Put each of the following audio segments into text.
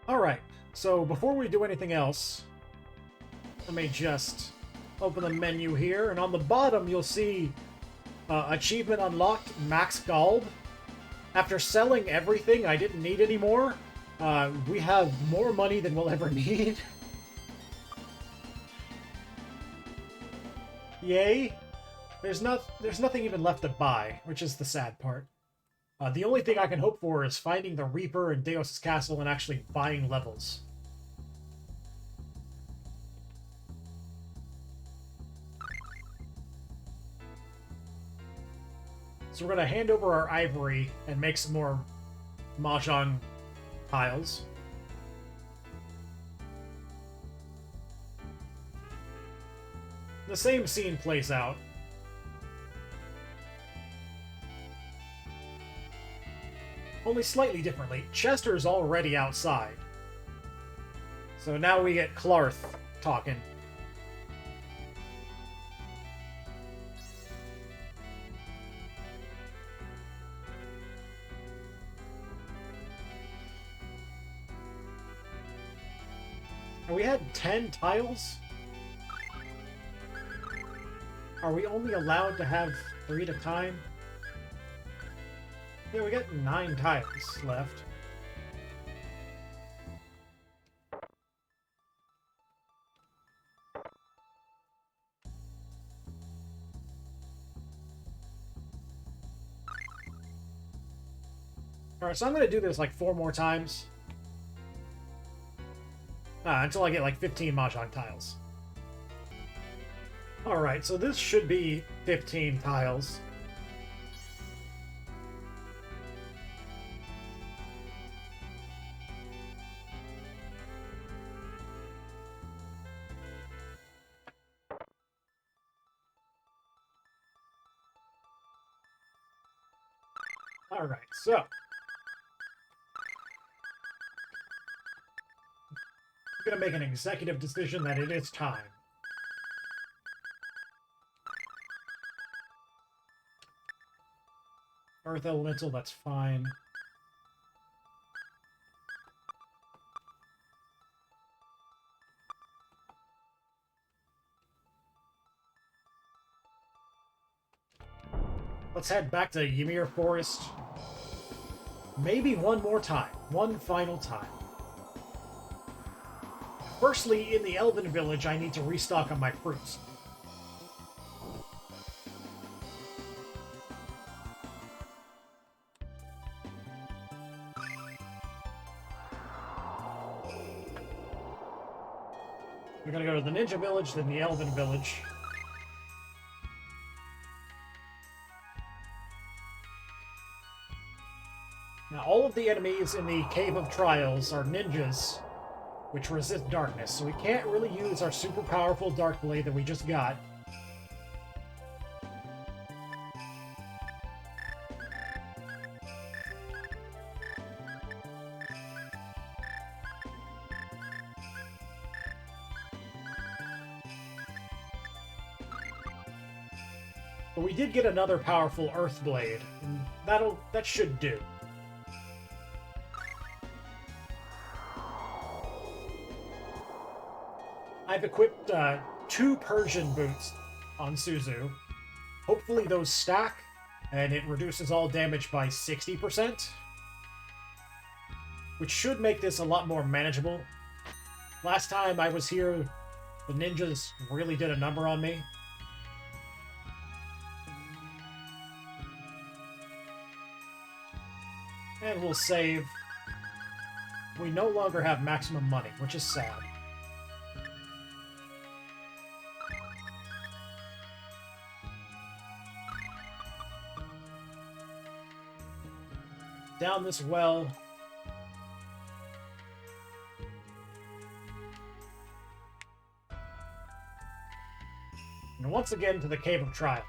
Alright, so before we do anything else, let me just open the menu here, and on the bottom you'll see achievement unlocked, Max Gold. After selling everything I didn't need anymore, we have more money than we'll ever need. Yay! There's nothing even left to buy, which is the sad part. The only thing I can hope for is finding the Reaper in Deus' castle and actually buying levels. So we're going to hand over our ivory and make some more Mahjong tiles. The same scene plays out. Only slightly differently. Chester's already outside. So now we get Clarth talking. And we had 10 tiles? Are we only allowed to have 3 at a time? Yeah, we got 9 tiles left. Alright, so I'm going to do this like 4 more times. Until I get like 15 Mahjong tiles. Alright, so this should be 15 tiles. Alright, so I'm gonna make an executive decision that it is time. Earth Elemental, that's fine. Let's head back to Ymir Forest. Maybe one more time. One final time. Firstly, in the Elven Village, I need to restock on my fruits. We're gonna go to the Ninja Village, then the Elven Village. Now, all of the enemies in the Cave of Trials are ninjas, which resist darkness, so we can't really use our super powerful Dark Blade that we just got. But we did get another powerful Earth Blade, and that should do. I've equipped 2 Persian boots on Suzu. Hopefully those stack, and it reduces all damage by 60%. Which should make this a lot more manageable. Last time I was here, the ninjas really did a number on me. And we'll save. We no longer have maximum money, which is sad. Down this well. And once again to the Cave of Trials.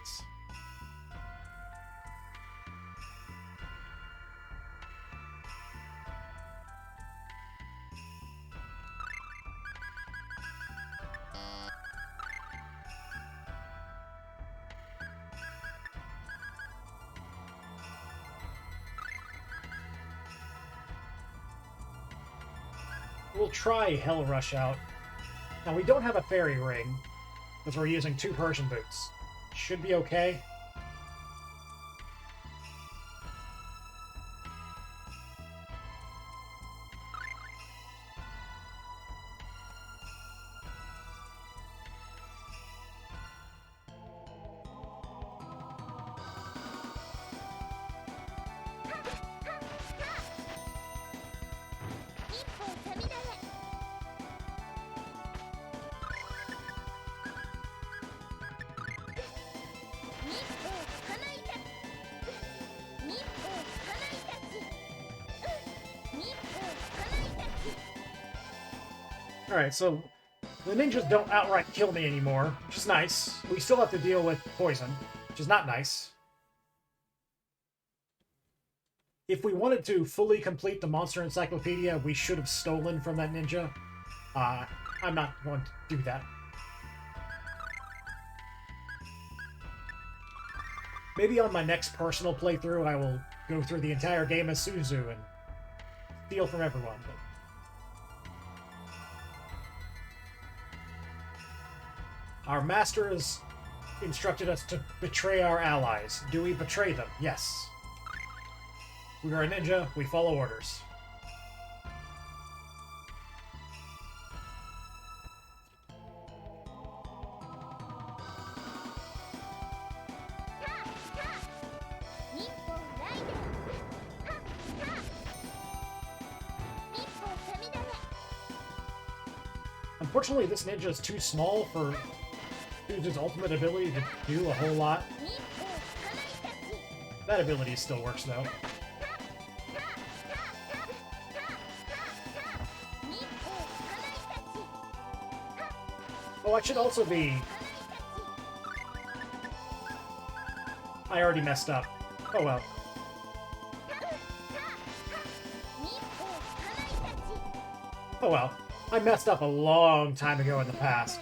We'll try Hell Rush out. Now, we don't have a fairy ring, because we're using 2 Persian boots. Should be okay. Alright, so the ninjas don't outright kill me anymore, which is nice. We still have to deal with poison, which is not nice. If we wanted to fully complete the Monster Encyclopedia, we should have stolen from that ninja. I'm not going to do that. Maybe on my next personal playthrough, I will go through the entire game as Suzu and steal from everyone. But our masters instructed us to betray our allies. Do we betray them? Yes. We are a ninja. We follow orders. Unfortunately, this ninja is too small for Suzu's ultimate ability to do a whole lot. That ability still works, though. Oh, I should also be... I already messed up. Oh well. Oh well. I messed up a long time ago in the past.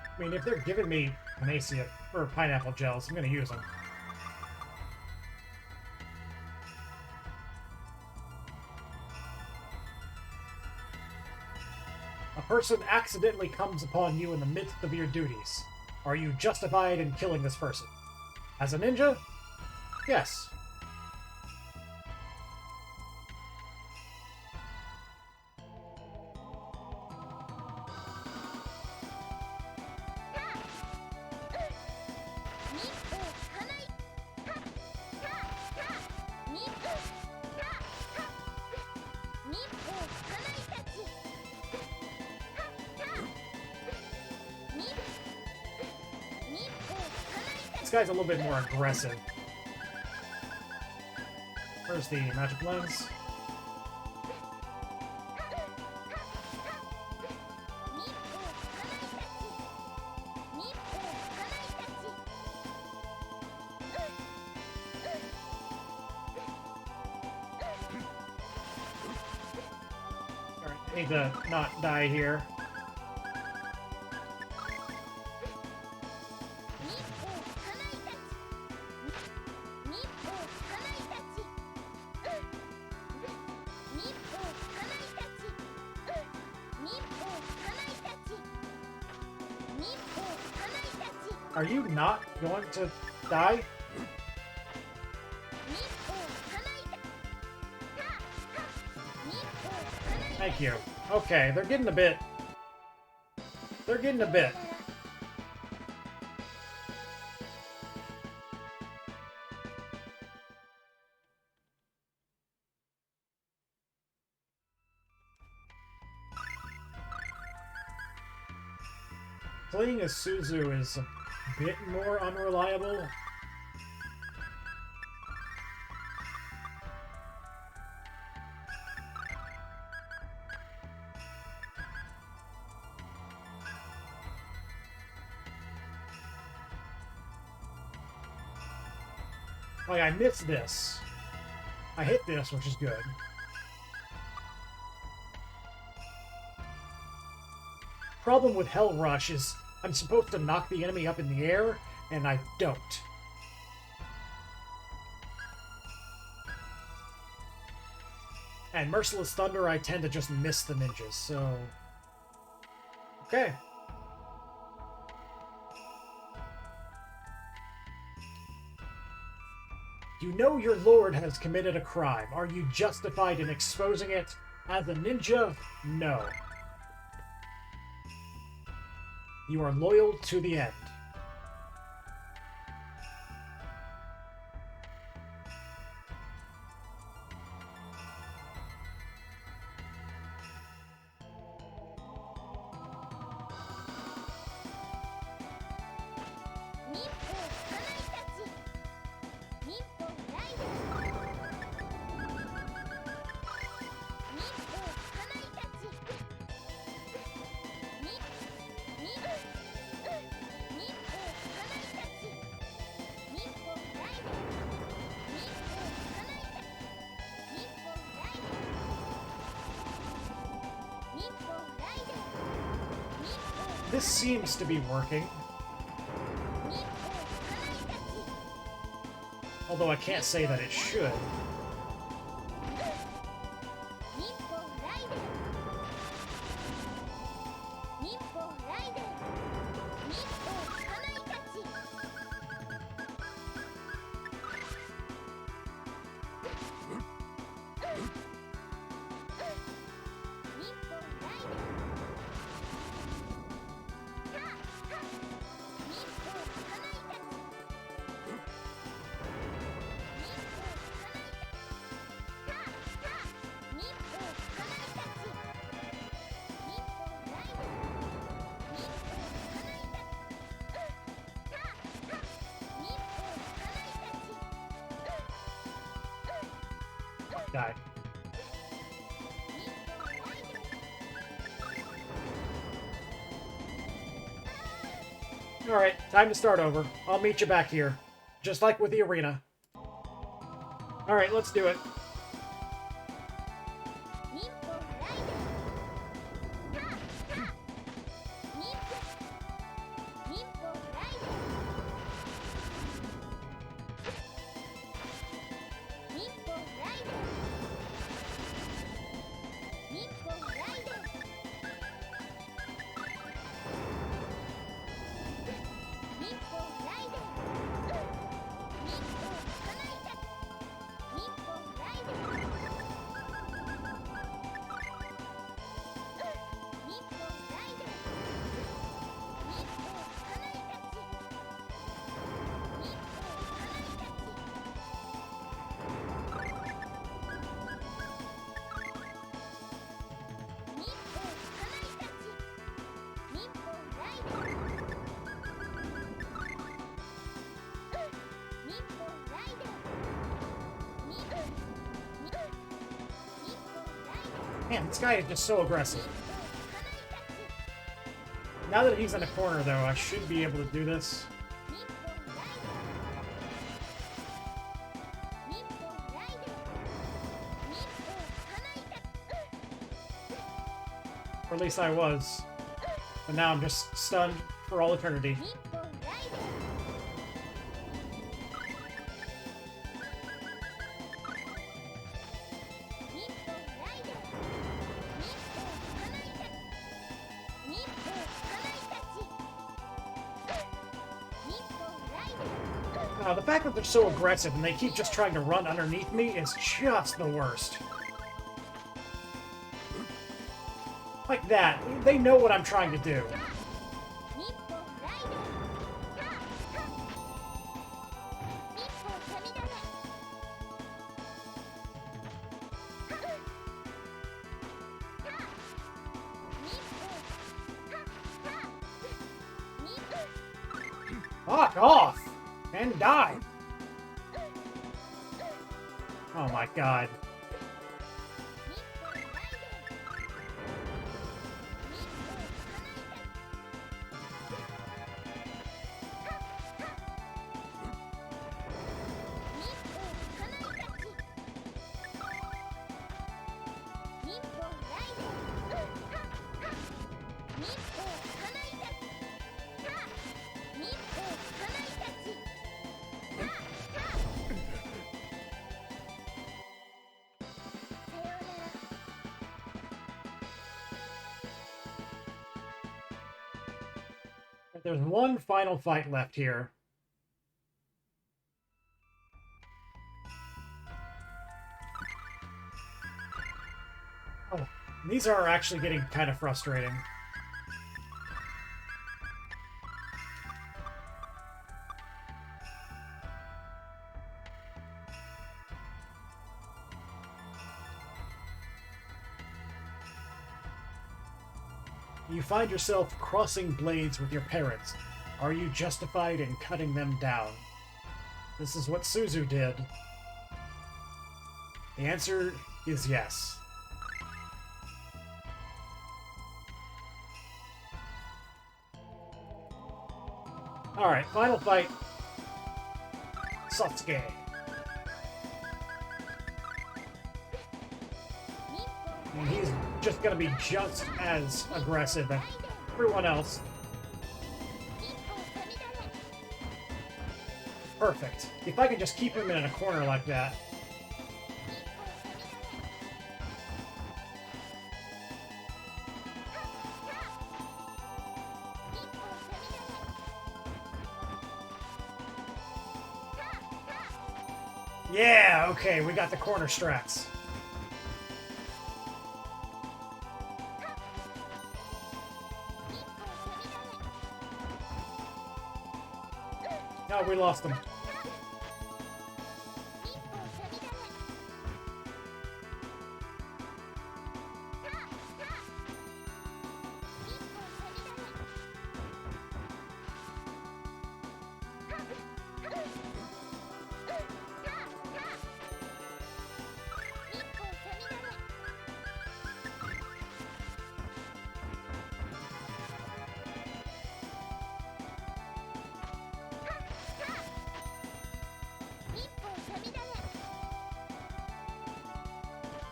I mean, if they're giving me Phantasia or pineapple gels, I'm gonna use them. A person accidentally comes upon you in the midst of your duties. Are you justified in killing this person? As a ninja? Yes. This guy's a little bit more aggressive. Where's the magic lens? Alright, I need to not die here. Are you not going to die? Thank you. Okay, they're getting a bit... They're getting a bit. Playing as Suzu is a bit more unreliable. Like, I missed this. I hit this, which is good. Problem with Hell Rush is I'm supposed to knock the enemy up in the air, and I don't. And Merciless Thunder, I tend to just miss the ninjas, so... Okay. You know your lord has committed a crime. Are you justified in exposing it? As a ninja, no. You are loyal to the end. This seems to be working. Although I can't say that it should. Die. Alright, time to start over. I'll meet you back here. Just like with the arena. Alright, let's do it. Man, this guy is just so aggressive. Now that he's in a corner, though, I should be able to do this. Or at least I was. But now I'm just stunned for all eternity. The fact that they're so aggressive and they keep just trying to run underneath me is just the worst. Like that. They know what I'm trying to do. Fuck off! And die! Oh my god. there's one final fight left here. Oh, these are actually getting kind of frustrating. You find yourself crossing blades with your parents. Are you justified in cutting them down? This is what Suzu did. The answer is yes. Alright, final fight. Satsuki. And he's just gonna be just as aggressive as everyone else. Perfect. If I can just keep him in a corner like that. Yeah, okay, we got the corner strats. No, we lost them.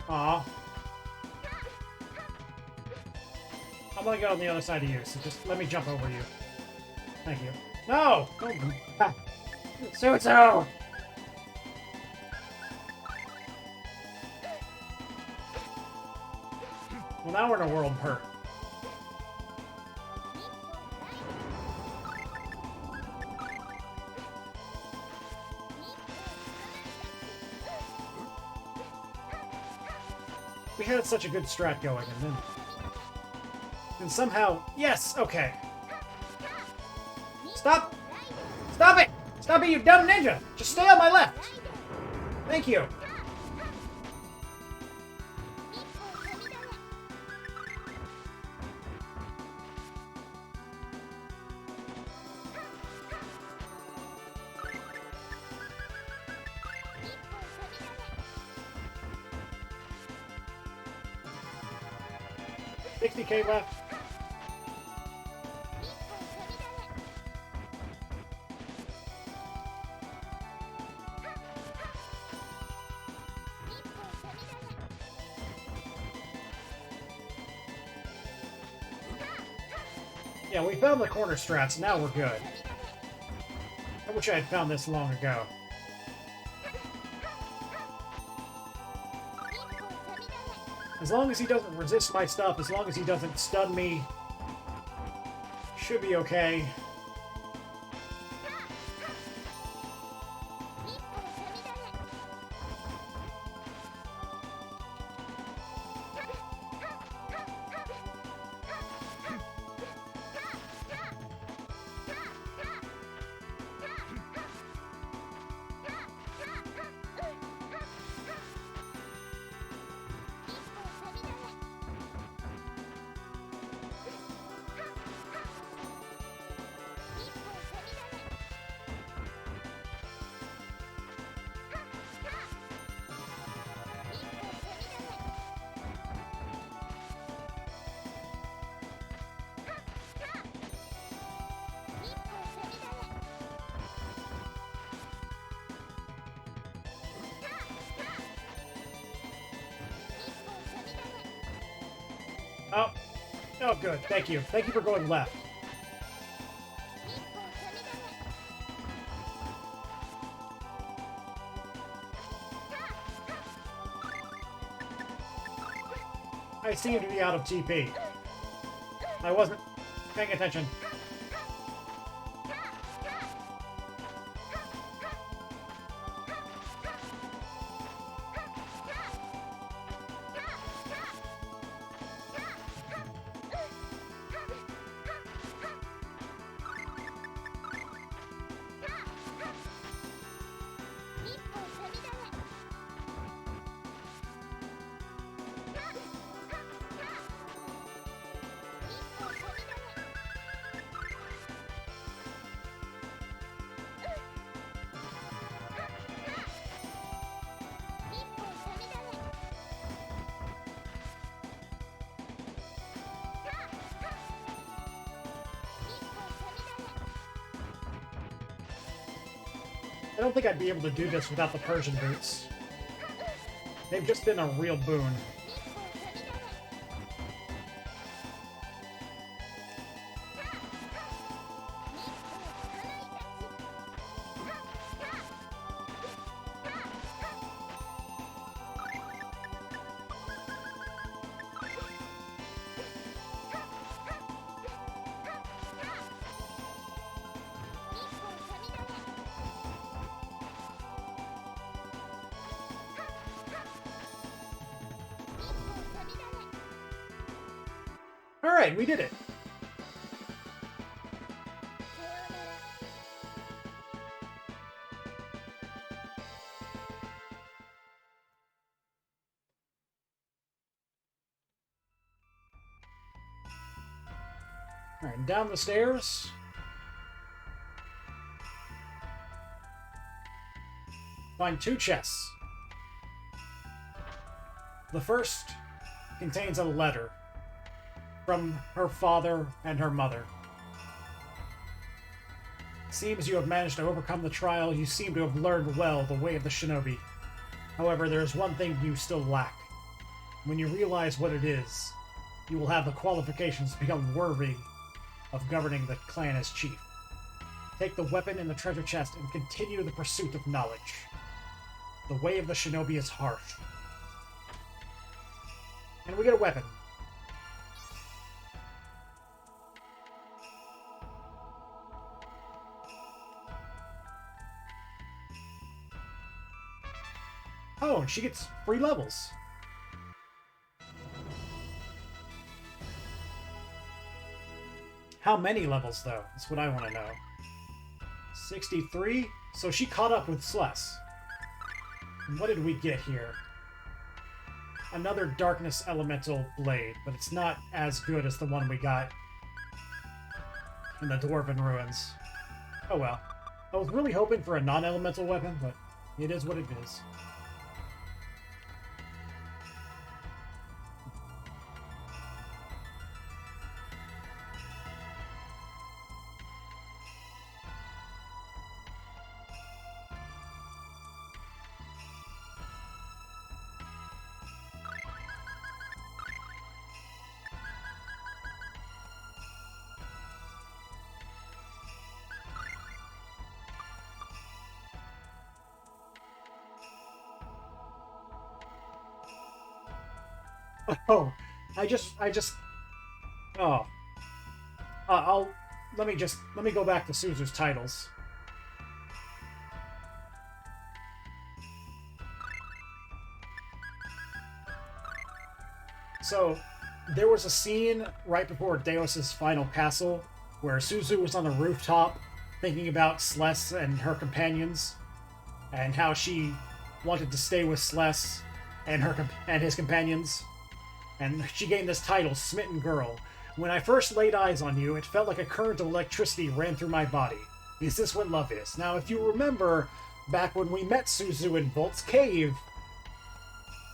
Aw. I'm gonna go on the other side of you, so just let me jump over you. Thank you. No! Don't go back. Suzu! Well, now we're in a world of hurt. We had such a good strat going, and then somehow... Yes! Okay. Stop! Stop it! Stop it, you dumb ninja! Just stay on my left! Thank you. $60K left. Yeah, we found the corner strats. Now we're good. I wish I had found this long ago. As long as he doesn't resist my stuff, as long as he doesn't stun me, should be okay. Oh. Oh, good. Thank you. Thank you for going left. I seem to be out of TP. I wasn't paying attention. I don't think I'd be able to do this without the Persian boots. They've just been a real boon. Alright, we did it. Alright, down the stairs. Find 2 chests. The first contains a letter from her father and her mother. Seems you have managed to overcome the trial. You seem to have learned well the way of the shinobi. However, there is one thing you still lack. When you realize what it is, you will have the qualifications to become worthy of governing the clan as chief. Take the weapon in the treasure chest and continue the pursuit of knowledge. The way of the shinobi is harsh. And we get a weapon. Oh, and she gets free levels. How many levels, though? That's what I want to know. 63? So she caught up with Sless. What did we get here? Another Darkness Elemental Blade, but it's not as good as the one we got in the Dwarven Ruins. Oh well. I was really hoping for a non-elemental weapon, but it is what it is. Oh, oh. Let me go back to Suzu's titles. So, there was a scene right before Deus's final castle where Suzu was on the rooftop thinking about Sless and her companions and how she wanted to stay with Sless and his companions. And she gained this title, Smitten Girl. When I first laid eyes on you, it felt like a current of electricity ran through my body. Is this what love is? Now, if you remember, back when we met Suzu in Volt's cave,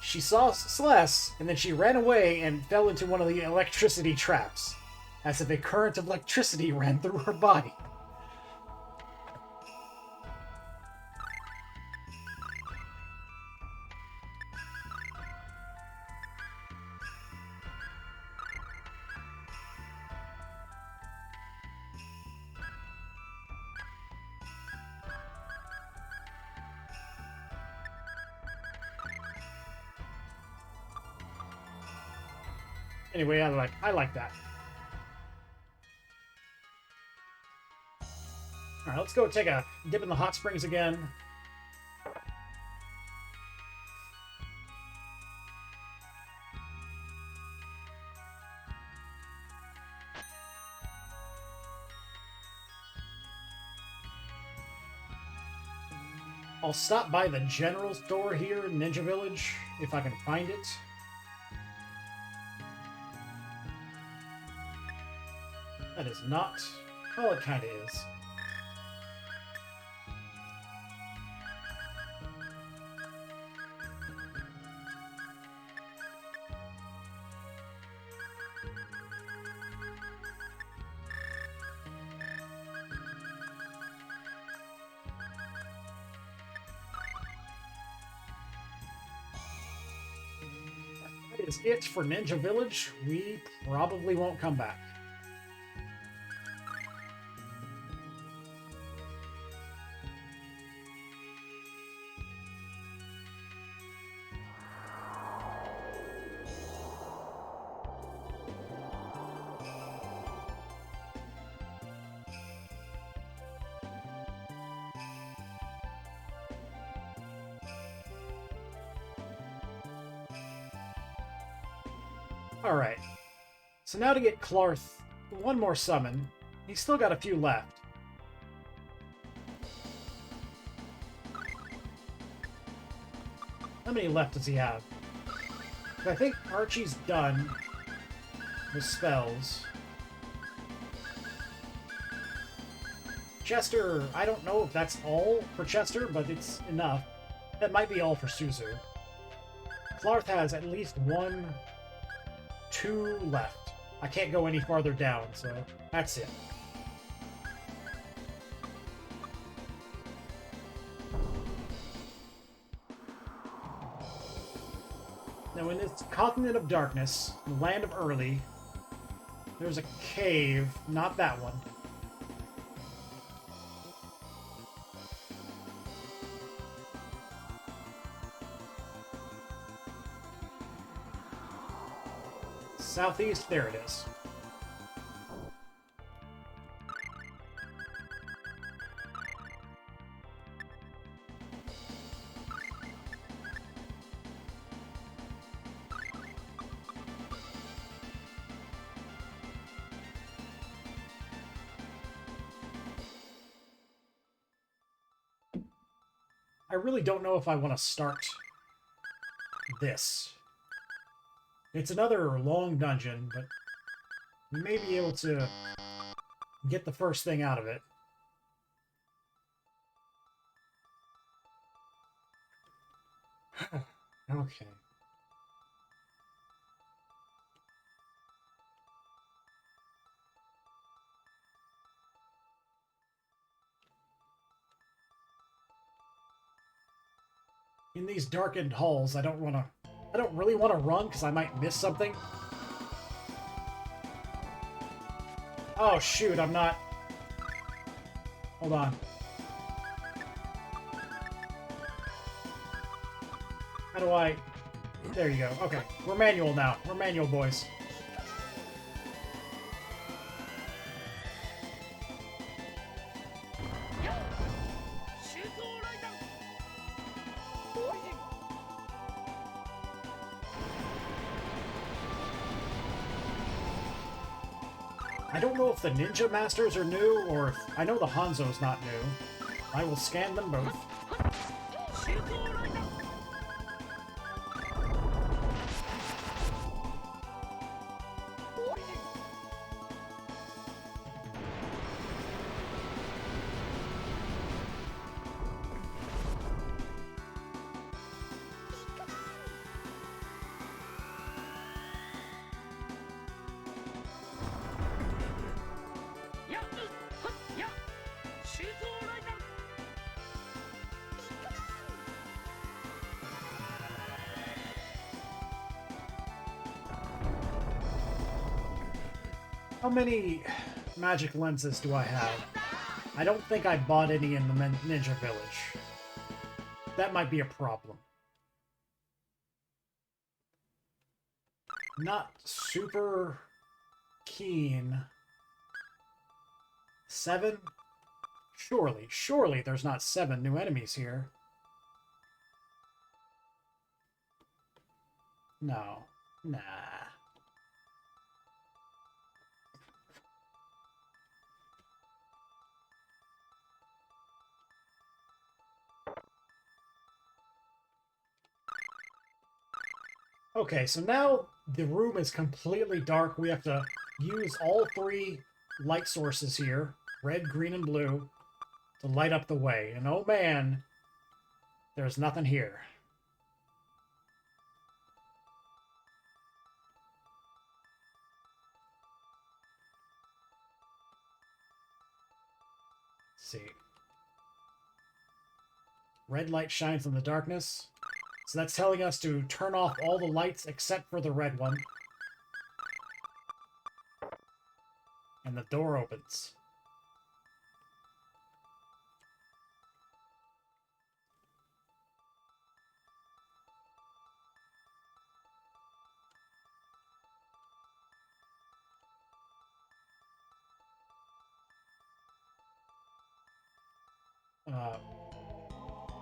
she saw Sless, and then she ran away and fell into one of the electricity traps, as if a current of electricity ran through her body. Anyway, I like that. Alright, let's go take a dip in the hot springs again. I'll stop by the general store here in Ninja Village, if I can find it. That is not... Well, it kinda is. is it for Ninja Village. We probably won't come back. Alright. So now to get Clarth one more summon. He's still got a few left. How many left does he have? I think Archie's done with spells. Chester, I don't know if that's all for Chester, but it's enough. That might be all for Suzu. Clarth has at least 2 left. I can't go any farther down, so that's it. Now in this continent of darkness, the land of Early, there's a cave, not that one. Southeast, there it is. I really don't know if I want to start this. It's another long dungeon, but you may be able to get the first thing out of it. Okay. In these darkened halls, I don't really want to run because I might miss something. Oh shoot, I'm not. Hold on. How do I... There you go. Okay, we're manual now. We're manual, boys. I don't know if the Ninja Masters are new, or if... I know the Hanzo's not new. I will scan them both. How many magic lenses do I have? I don't think I bought any in the Ninja Village. That might be a problem. Not super keen. 7? Surely there's not 7 new enemies here. No. Nah. Okay, so now the room is completely dark. We have to use all 3 light sources here, red, green, and blue, to light up the way. And oh man, there's nothing here. Let's see. Red light shines in the darkness. So that's telling us to turn off all the lights except for the red one. And the door opens.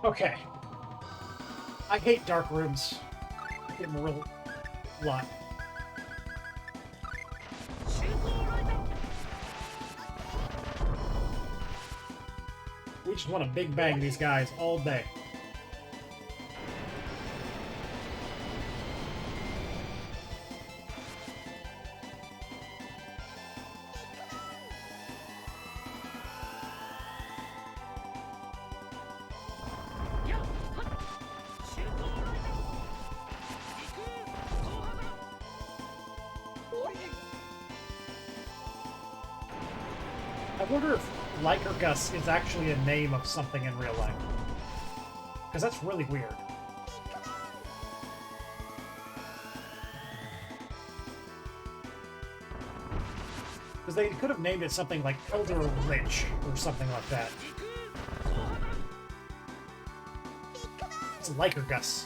Okay. I hate dark rooms. I hate them a real lot. We just want to big bang these guys all day. I wonder if Lycurgus is actually a name of something in real life. Because that's really weird. Because they could have named it something like Elder Lich or something like that. It's Lycurgus.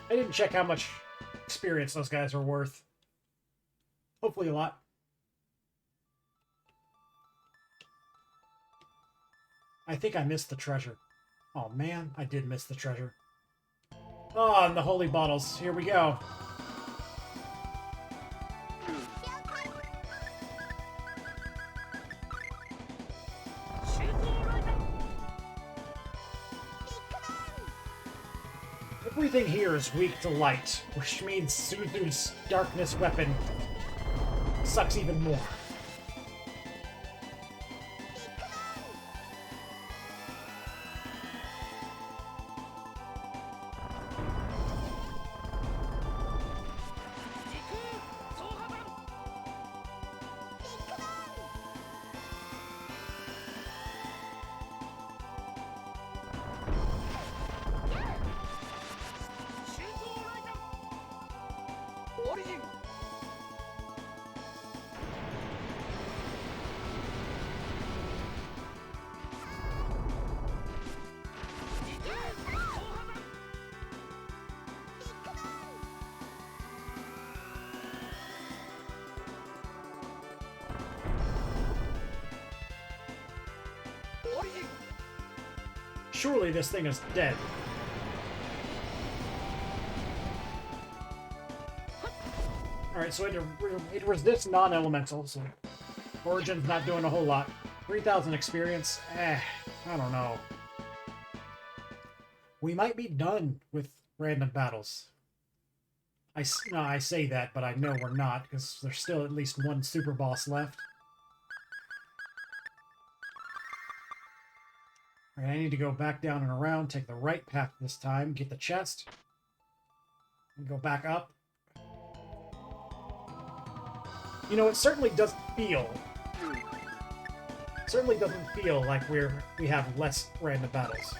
I didn't check how much experience those guys are worth. Hopefully a lot. I think I missed the treasure. Oh man, I did miss the treasure. Oh, and the holy bottles. Here we go. Everything here is weak to light, which means Suzu's darkness weapon sucks even more. Surely this thing is dead. Alright, so it resists non-elemental, so Origin's not doing a whole lot. 3,000 experience? I don't know. We might be done with random battles. I say that, but I know we're not, because there's still at least one super boss left. Alright, I need to go back down and around, take the right path this time, get the chest, and go back up. You know, it certainly doesn't feel like we have less random battles.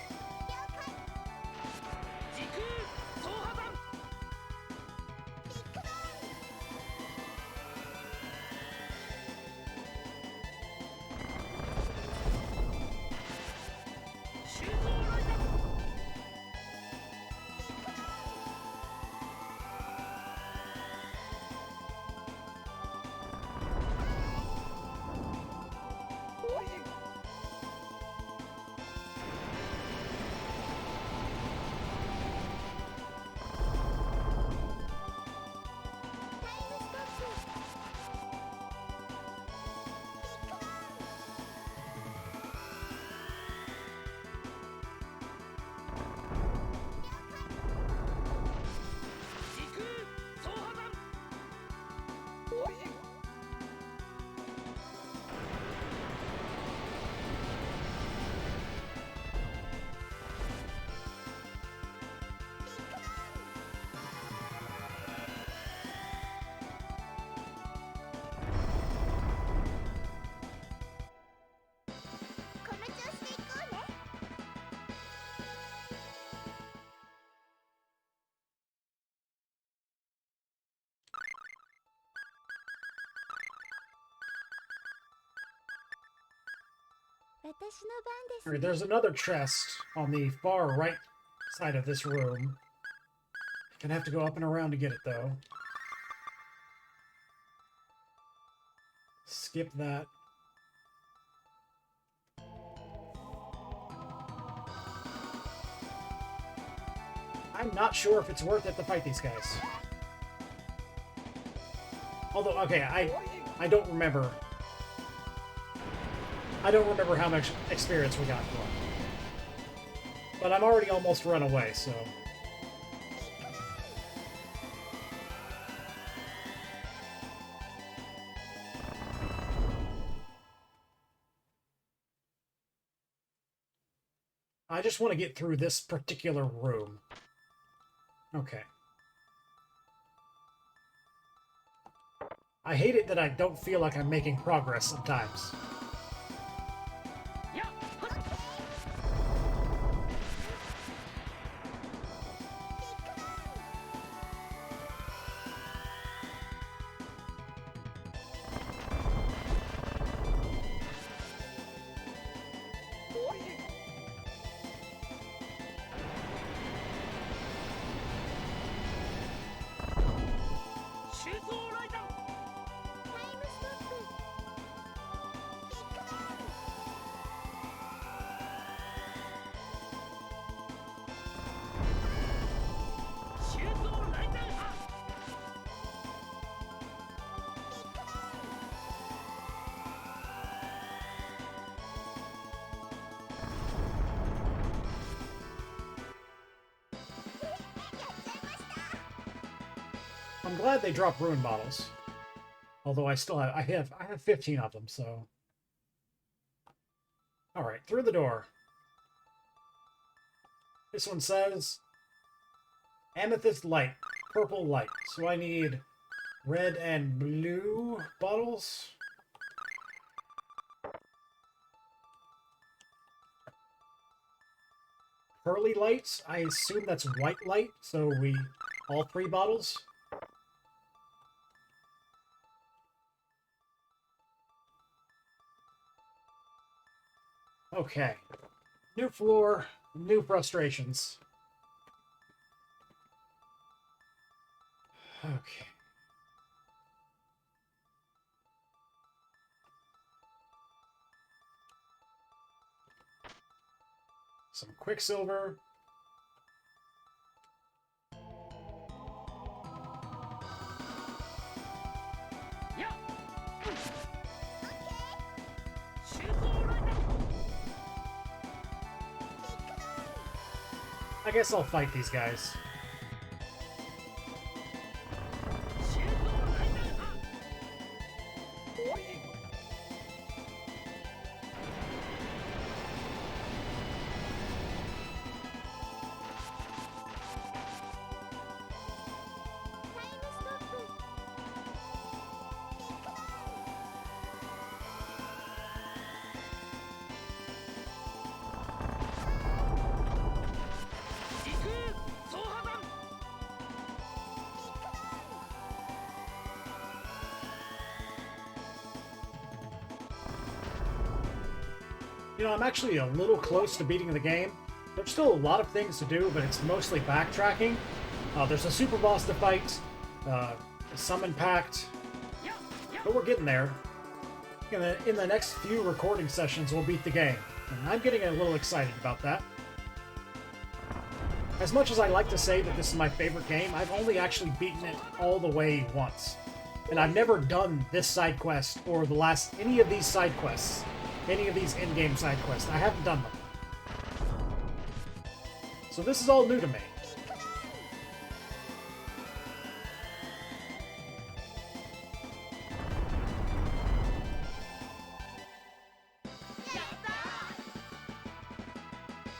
Alright, there's another chest on the far right side of this room. Gonna have to go up and around to get it, though. Skip that. I'm not sure if it's worth it to fight these guys. Although, okay, I don't remember. I don't remember how much experience we got for it. But I'm already almost run away, so... I just want to get through this particular room. Okay. I hate it that I don't feel like I'm making progress sometimes. I'm glad they dropped ruin bottles. Although I still have I have 15 of them, so. Alright, through the door. This one says amethyst light, purple light. So I need red and blue bottles. Pearly lights, I assume that's white light, so all 3 bottles. Okay. New floor, new frustrations. Okay. Some quicksilver. I guess I'll fight these guys. You know, I'm actually a little close to beating the game. There's still a lot of things to do, but it's mostly backtracking. There's a super boss to fight, a summon pact, but we're getting there. In the next few recording sessions, we'll beat the game, and I'm getting a little excited about that. As much as I like to say that this is my favorite game, I've only actually beaten it all the way once. And I've never done this side quest or any of these side quests. Any of these in-game side quests. I haven't done them. So this is all new to me.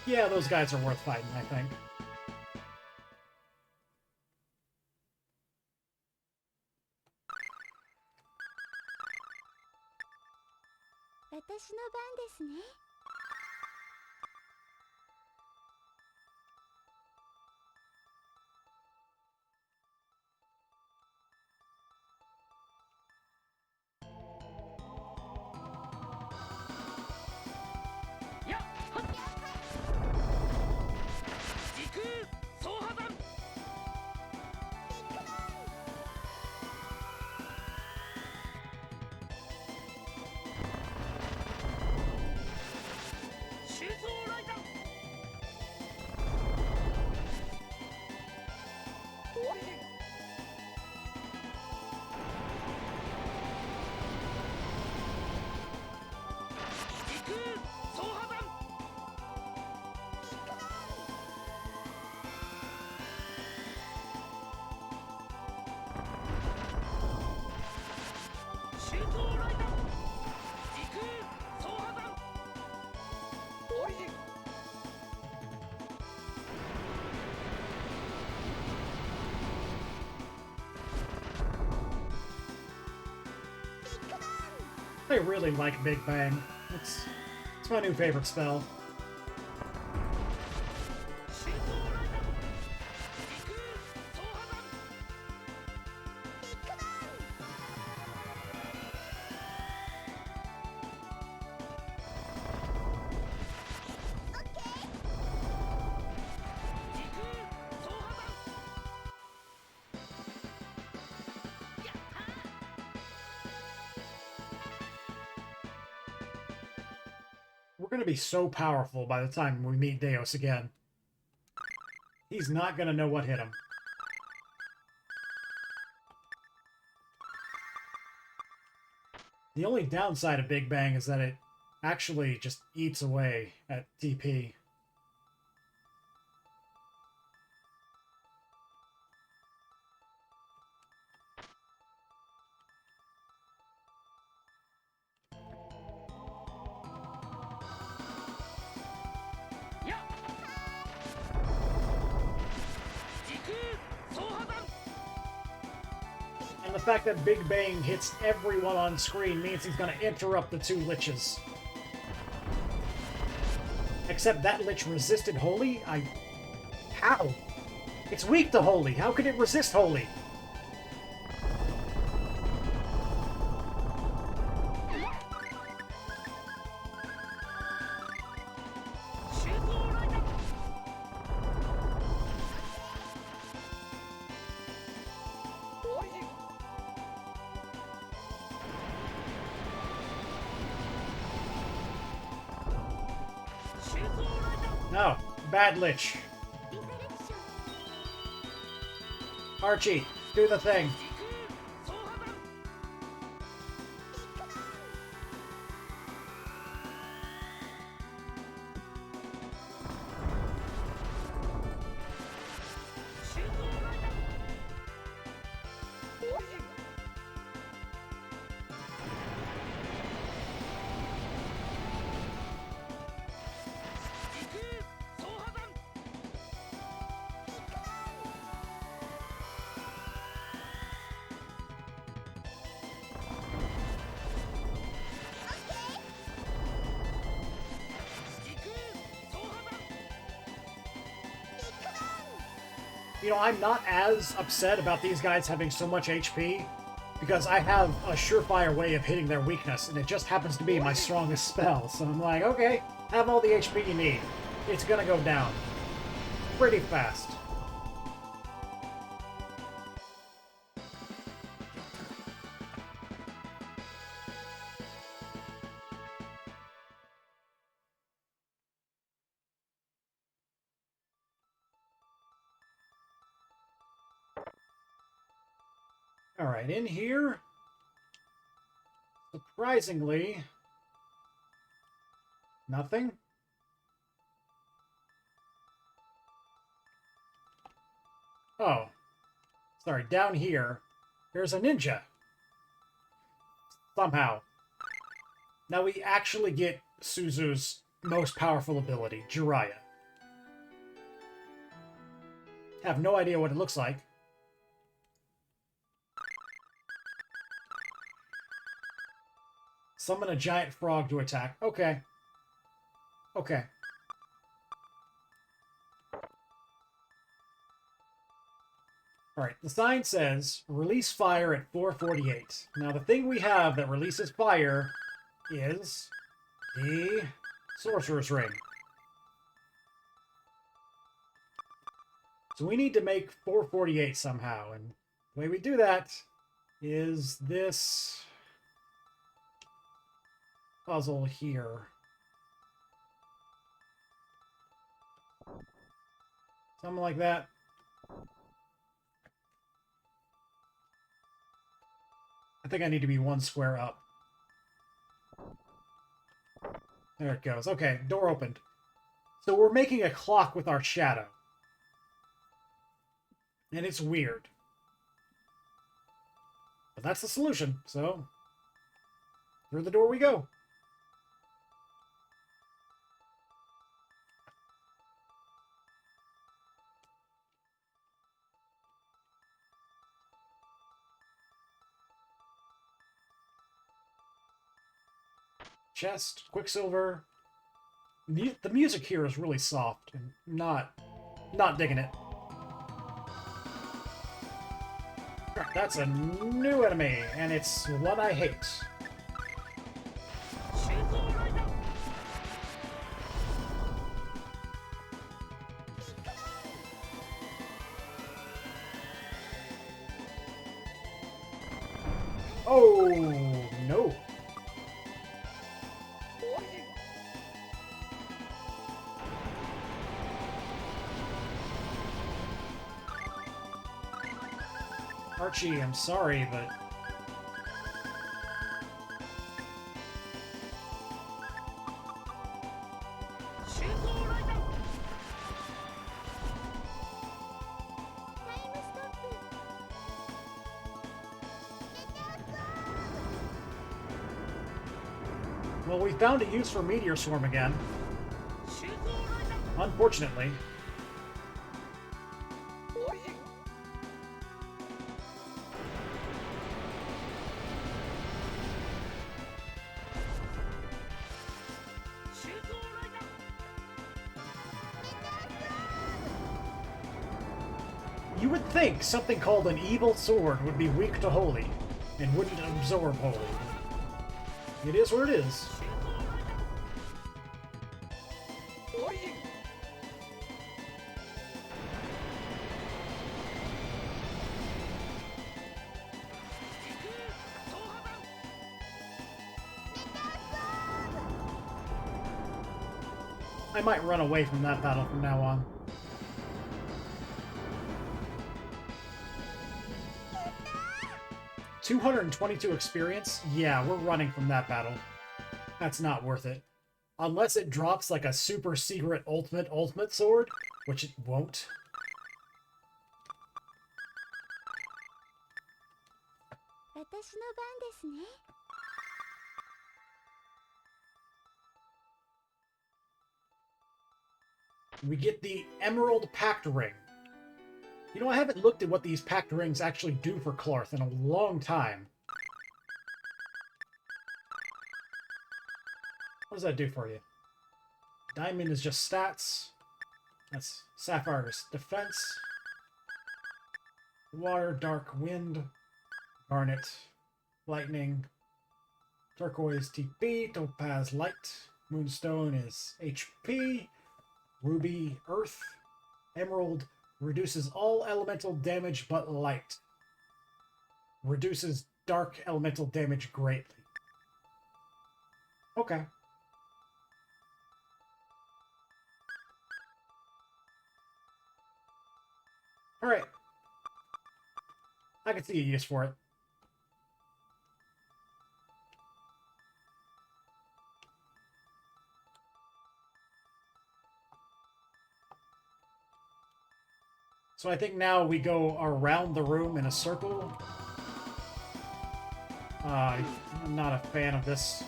Yeah, those guys are worth fighting, I think. I really like Big Bang. It's my new favorite spell. We're going to be so powerful by the time we meet Deus again. He's not going to know what hit him. The only downside of Big Bang is that it actually just eats away at TP. And the fact that Big Bang hits everyone on screen means he's going to interrupt the two liches. Except that lich resisted Holy? How? It's weak to Holy. How could it resist Holy? No. Bad lich. Archie, do the thing. You know, I'm not as upset about these guys having so much HP, because I have a surefire way of hitting their weakness, and it just happens to be my strongest spell. So I'm like, okay, have all the HP you need. It's gonna go down pretty fast. Alright, in here, surprisingly, nothing. Oh, sorry, down here, there's a ninja. Somehow. Now we actually get Suzu's most powerful ability, Jiraiya. Have no idea what it looks like. Summon a giant frog to attack. Okay. Okay. Alright, the sign says, release fire at 448. Now the thing we have that releases fire is the Sorcerer's Ring. So we need to make 448 somehow, and the way we do that is this puzzle here. Something like that. I think I need to be one square up. There it goes. Okay, door opened. So we're making a clock with our shadow. And it's weird. But that's the solution, so through the door we go. Chest, Quicksilver. The music here is really soft and not digging it. That's a new enemy, and it's one I hate. Oh, no. Archie, I'm sorry, but... Well, we found a use for Meteor Swarm again. Unfortunately. You would think something called an evil sword would be weak to holy, and wouldn't absorb holy. It is what it is. I might run away from that battle from now on. $222 experience? Yeah, we're running from that battle. That's not worth it. Unless it drops like a super secret ultimate sword, which it won't. We get the Emerald Pact Ring. You know, I haven't looked at what these pact rings actually do for Clarth in a long time. What does that do for you? Diamond is just stats. That's Sapphire's defense. Water, dark wind. Garnet, lightning. Turquoise TP. Topaz light. Moonstone is HP. Ruby, earth. Emerald, reduces all elemental damage but light. Reduces dark elemental damage greatly. Okay. Alright. I can see a use for it. So I think now we go around the room in a circle. I'm not a fan of this.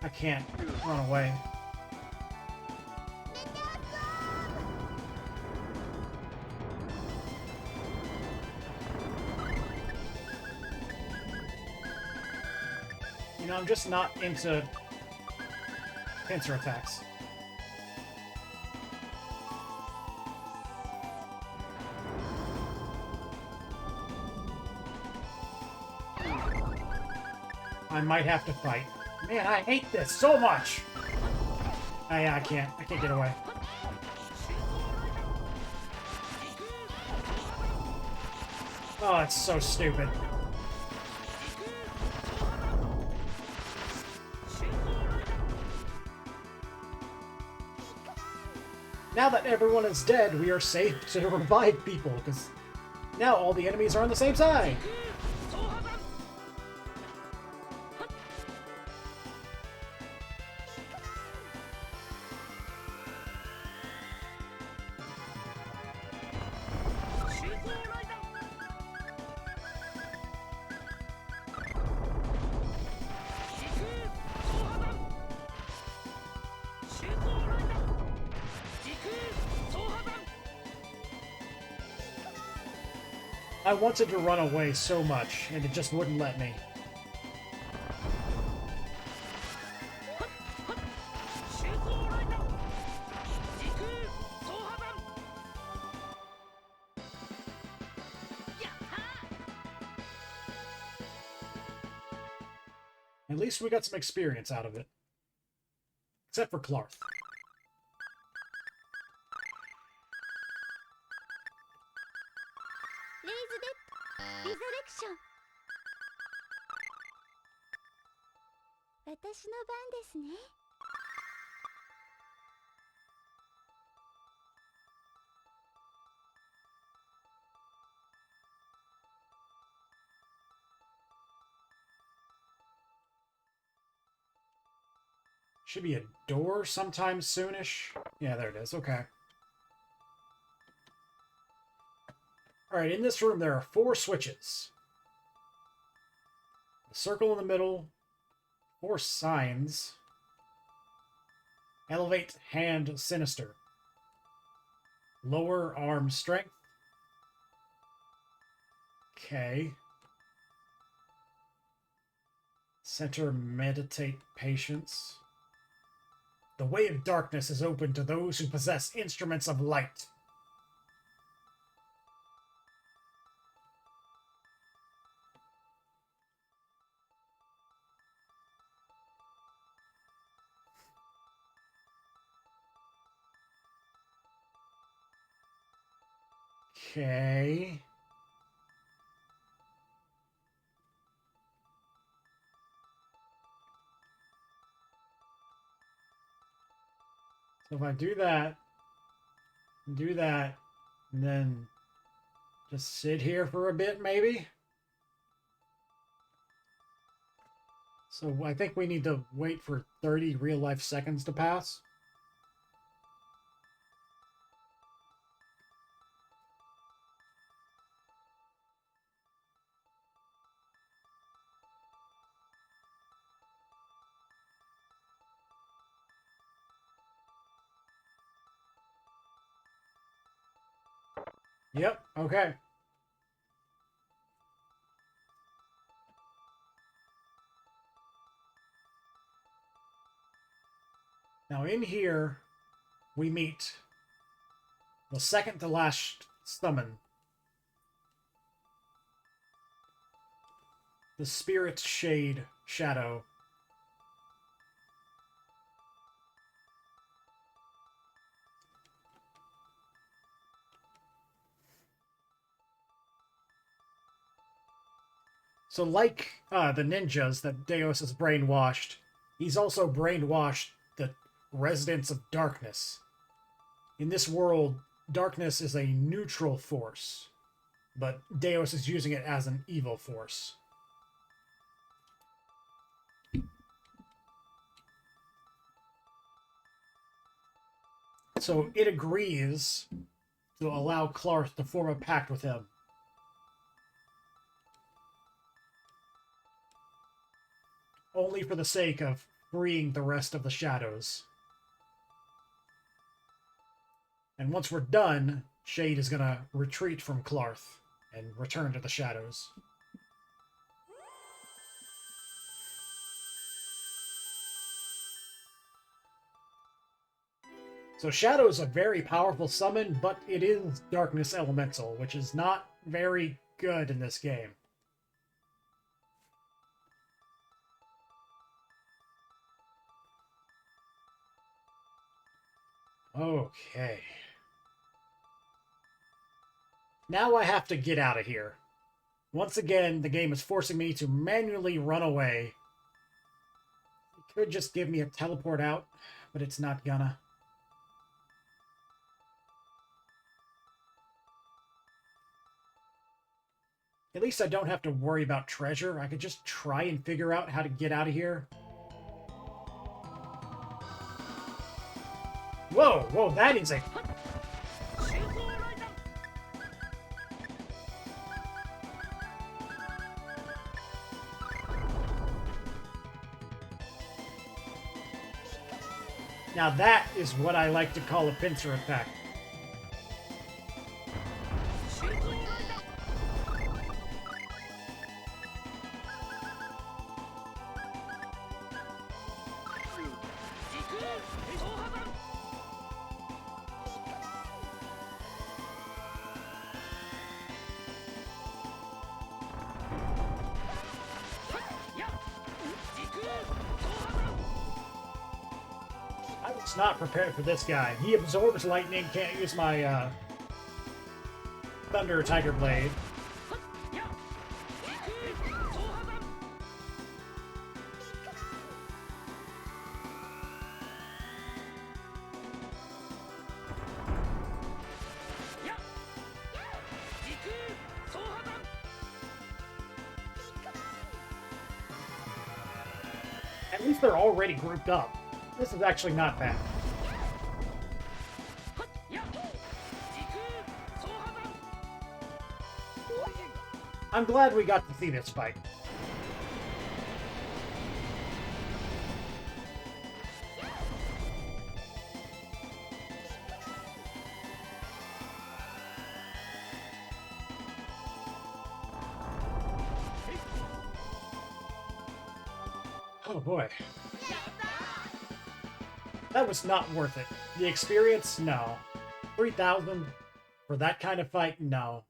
I can't run away. You know, I'm just not into pincer attacks. I might have to fight. Man, I hate this so much! I can't get away. Oh, it's so stupid. Now that everyone is dead, we are safe to revive people, because now all the enemies are on the same side! I wanted to run away so much, and it just wouldn't let me. At least we got some experience out of it. Except for Clarth. Should be a door sometime soonish. Yeah, there it is. Okay. Alright, in this room there are 4 switches. A circle in the middle. 4 signs. Elevate hand sinister. Lower arm strength. Okay. Center meditate patience. The way of darkness is open to those who possess instruments of light. Okay. So if I do that, and then just sit here for a bit, maybe? So I think we need to wait for 30 real-life seconds to pass. Yep, okay. Now in here, we meet the second to last summon. The Spirit Shade Shadow. So like the ninjas that Deus has brainwashed, he's also brainwashed the residents of darkness. In this world, darkness is a neutral force, but Deus is using it as an evil force. So it agrees to allow Clarth to form a pact with him. Only for the sake of freeing the rest of the shadows. And once we're done, Shade is gonna retreat from Clarth and return to the shadows. So Shadow is a very powerful summon, but it is Darkness Elemental, which is not very good in this game. Okay. Now I have to get out of here. Once again, the game is forcing me to manually run away. It could just give me a teleport out, but it's not gonna. At least I don't have to worry about treasure. I could just try and figure out how to get out of here. Whoa, whoa, that is a... Now that is what I like to call a pincer attack. was not prepared for this guy. He absorbs lightning, can't use my Thunder Tiger Blade. At least they're already grouped up. This is actually not bad. I'm glad we got to see this fight. Oh boy. That was not worth it. The experience? No. 3,000 for that kind of fight? No.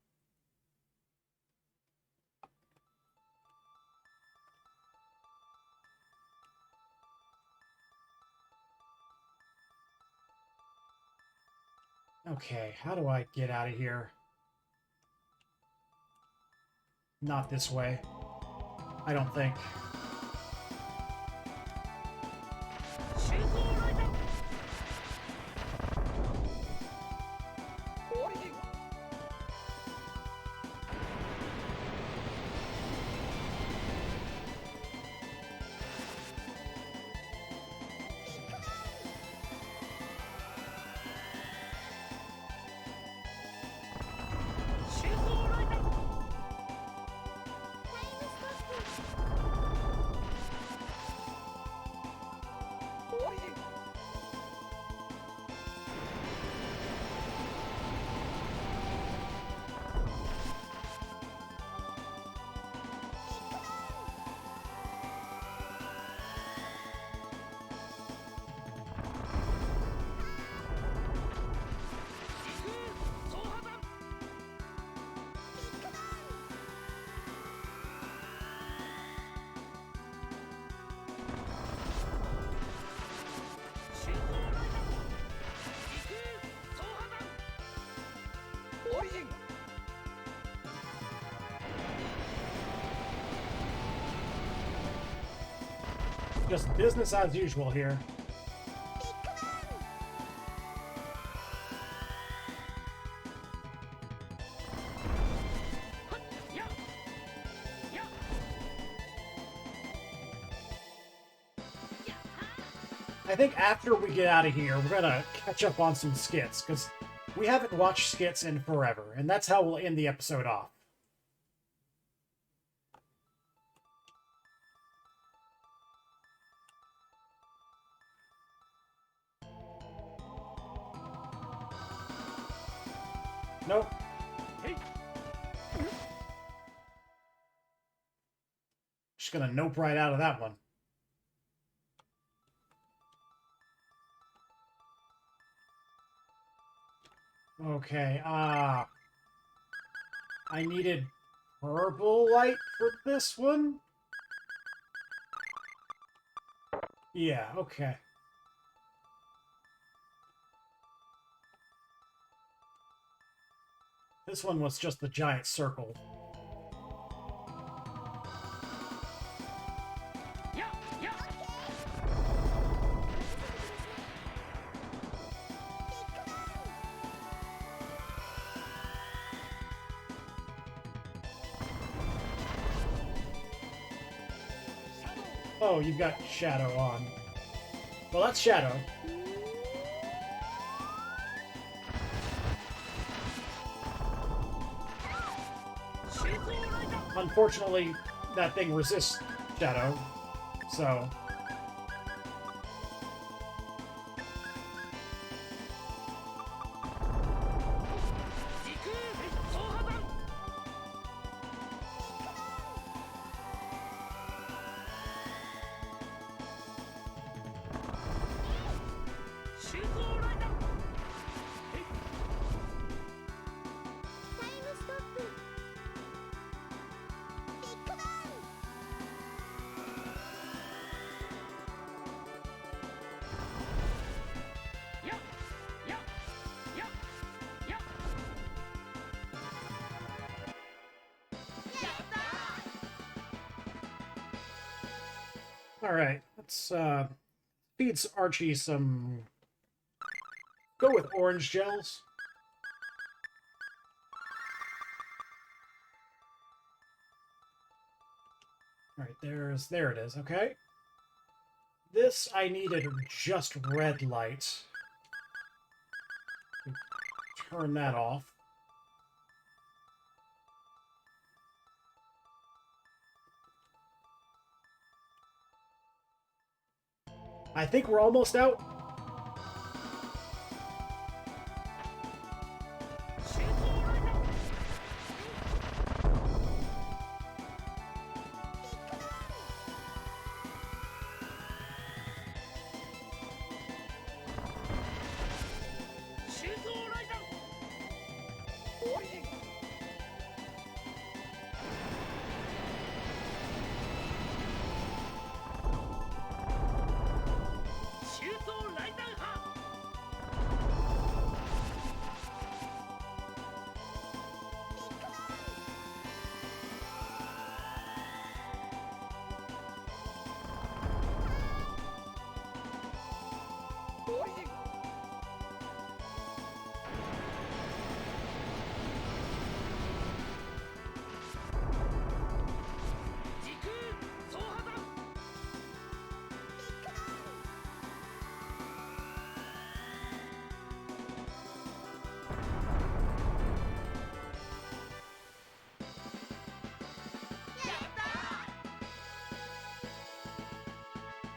Okay, how do I get out of here? Not this way. I don't think. Just business as usual here. I think after we get out of here, we're gonna catch up on some skits, because we haven't watched skits in forever, and that's how we'll end the episode off. Nope. Hey. Just gonna nope right out of that one. Okay, I needed purple light for this one? Yeah, okay. This one was just the giant circle. Oh, you've got Shadow on. Well, that's Shadow. Unfortunately, that thing resists Shadow, so... Alright, let's feed Archie some... Go with orange gels. Alright, there it is, okay. This I needed just red light. Turn that off. I think we're almost out.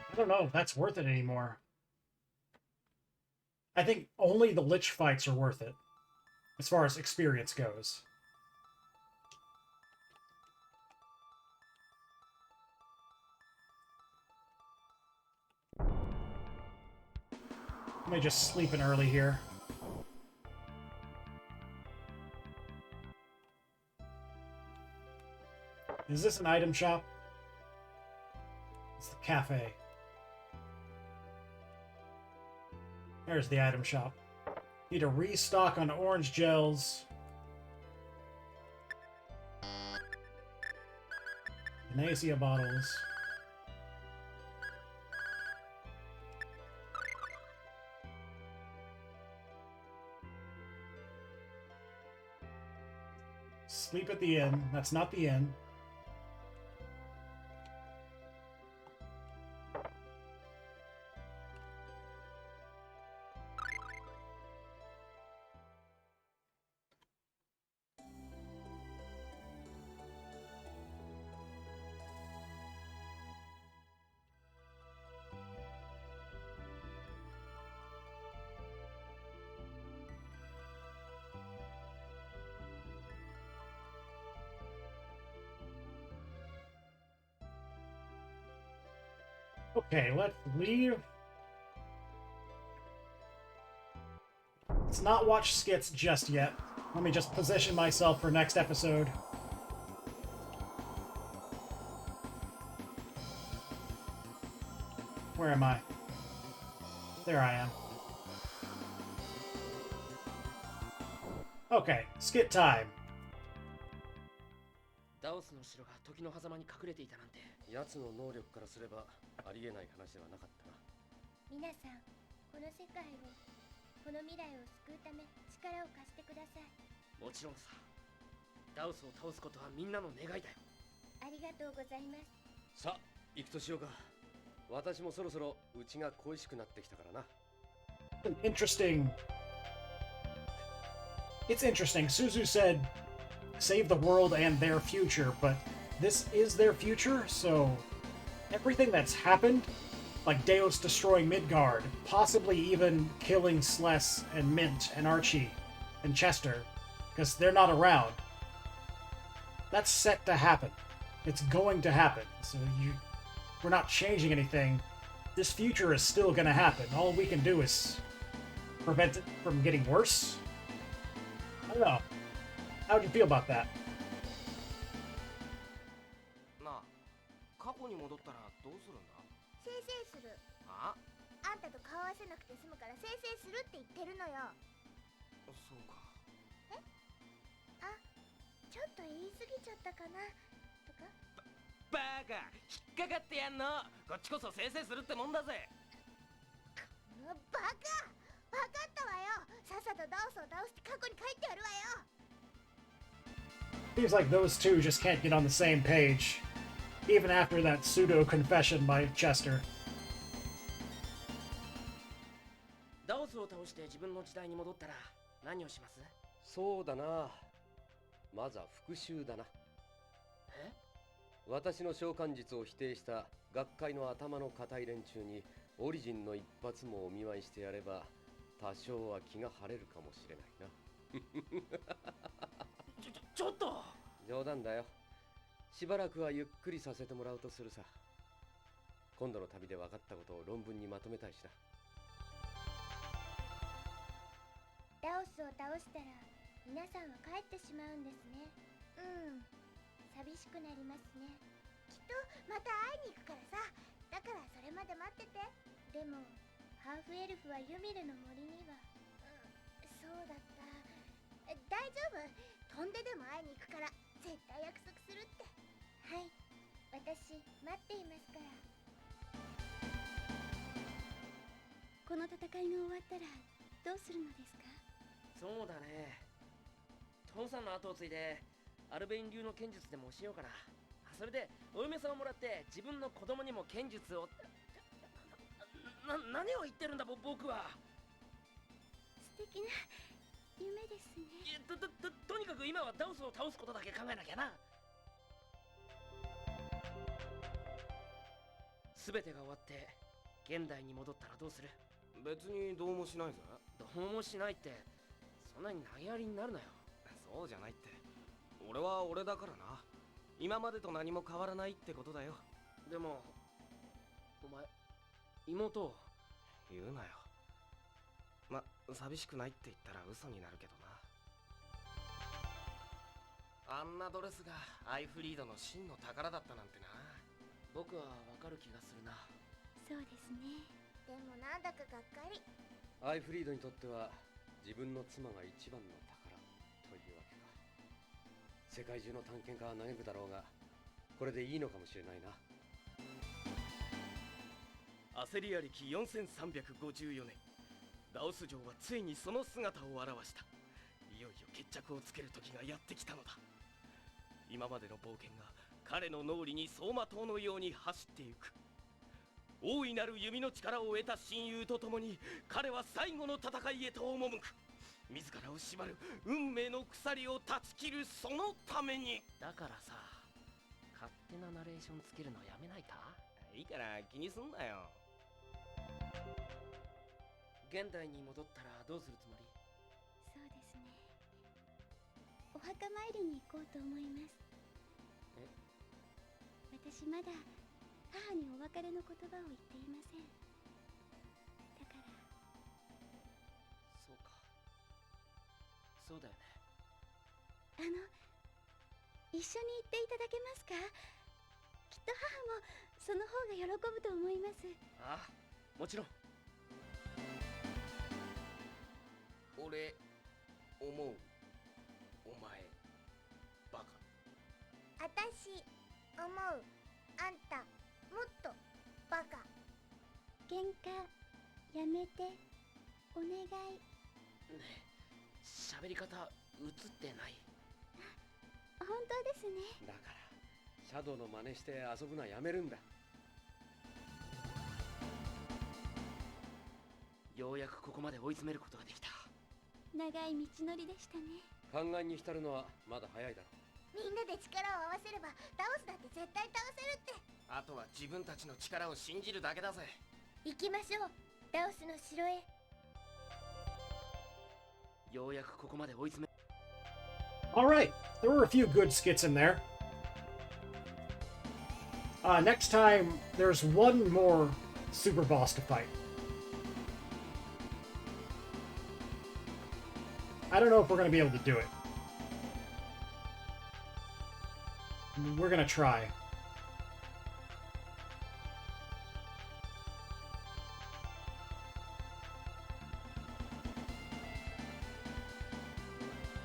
I don't know if that's worth it anymore. I think only the Lich fights are worth it, as far as experience goes. Let me just sleep in early here. Is this an item shop? It's the cafe. There's the item shop. Need a restock on orange gels. Phantasia bottles. Sleep at the inn. That's not the inn. Okay, let's leave. Let's not watch skits just yet. Let me just position myself for next episode. Where am I? There I am. Okay, skit time. ダオスの城が時の狭間に隠れていたなんて、奴の能力からすればありえない話ではなかったな。皆さん、この世界を、この未来を救うため力を貸してください。もちろんさ。ダオスを倒すことはみんなの願いだよ。ありがとうございます。さあ、行くとしようか。私もそろそろうちが恋しくなってきたからな。Interesting. It's interesting. Suzu said, save the world and their future, but this is their future, so everything that's happened, like Deus destroying Midgard, possibly even killing Sless and Mint and Archie and Chester, because they're not around, that's set to happen. It's going to happen, so we're not changing anything. This future is still going to happen. All we can do is prevent it from getting worse. I don't know. How do you feel about that? なあ、過去に戻ったらどうするんだ？せいせいする。あ？あんたと顔合わせなくて済むからせいせいするって言ってるのよ。そうか。あ、ちょっと言い過ぎちゃったかなとか。バカ、引っかかってやんの。こっちこそ先生するってもんだぜ。バカ、分かったわよ。さっさとダオスを倒して過去に帰ってやるわよ。 Seems like those two just can't get on the same page, even after that pseudo confession by Chester. ダオスを倒して自分の時代に戻ったら何をします？そうだな。まずは復讐だな。え？私の召喚術を否定した学会の頭の固い連中にオリジンの一発もお見舞いしてやれば多少は気が晴れるかもしれないな。ちょっと。冗談だよ。しばらくはゆっくりさせてもらうとするさ。今度の旅で分かったことを論文にまとめたいしな。ダオスを倒したら皆さんは帰ってしまうんですね。うん、寂しくなりますね。きっとまた会いに行くからさ。だからそれまで待ってて。でもハーフエルフはユミルの森には、そうだった。大丈夫、飛んででも会いに行くから絶対約束するって。はい、私待っていますから。この戦いが終わったらどうするのですか？そうだね。父さんの後を継いでアルベイン流の剣術でも教えようかな。それでお嫁さんをもらって自分の子供にも剣術を。何を言ってるんだ僕は。素敵な夢ですね。いやとにかく今はダオスを倒すことだけ考えなきゃな。全てが終わって現代に戻ったらどうする？別にどうもしないぜ。どうもしないって、そんなに投げやりになるなよ。そうじゃないって。俺は俺だからな。今までと何も変わらないってことだよ。でもお前妹を。言うなよ。ま、寂しくないって言ったら嘘になるけどな。あんなドレスがアイフリードの真の宝だったなんてな。僕はわかる気がするな。そうですね。でもなんだかがっかり。アイフリードにとっては自分の妻が一番の宝というわけか。世界中の探検家は嘆くだろうが、これでいいのかもしれないな。焦りありき4354年、ダオス城はついにその姿を現した。いよいよ決着をつける時がやってきたのだ。今までの冒険が彼の脳裏に走馬灯のように走ってゆく。大いなる弓の力を得た親友と共に彼は最後の戦いへと赴く。自らを縛る運命の鎖を断ち切るそのために。だからさ、勝手なナレーションつけるのやめないか？いいから気にすんなよ。現代に戻ったらどうするつもり？そうですね。お墓参りに行こうと思います。え？私まだ母にお別れの言葉を言っていません。だから。そうか。そうだよね。一緒に行っていただけますか？きっと母もその方が喜ぶと思います。ああ、もちろん。俺思う。お前バカ。私思う。あんたもっとバカ。喧嘩やめてお願い。ねえ、喋り方映ってない。本当ですね。だからシャドウの真似して遊ぶのはやめるんだ。ようやくここまで追い詰めることができた。長い道のりでしたね。考えに浸るのはまだ早いだろみんなで力を合わせればダオスだって絶対倒せるって。あとは自分たちの力を信じるだけだぜ。行きましょう、ダオスの城へ。ようやくここまで追い詰め。Alright, there were a few good skits in there. Next time, there's one more super boss to fight. I don't know if we're going to be able to do it. We're going to try.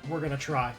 We're going to try.